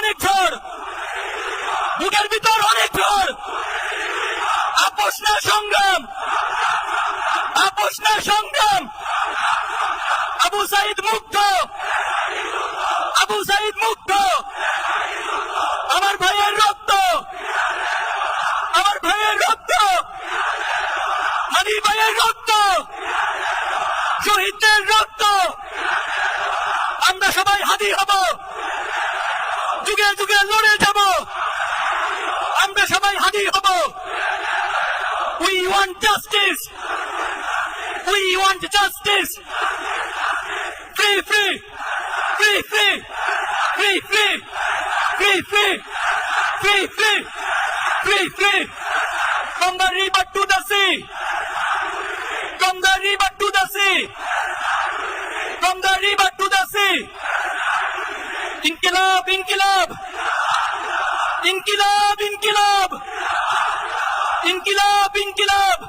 অনেক ঝড়, বুকের ভিতর অনেক ঝড়। আপোষ না সংগ্রাম, আপোষ না সংগ্রাম। আবু সাইদ মুক্ত, আবু সাইদ মুক্ত। আমার ভাইয়ের রক্ত, আমার ভাইয়ের রক্ত, হাদি ভাইয়ের রক্ত, শহীদদের রক্ত। আমরা সবাই হাদি হব, যুগে যুগে লড়ে যাব। আমরা সবাই হাদি হব। We want justice. We want justice. Free, free, free, free, free, free, free, free, free, free, free, free. From the river to the sea. From the river to the sea. From the river to the sea. Inkilab, inkilab. Inkilab, inkilab. Inkilab, inkilab.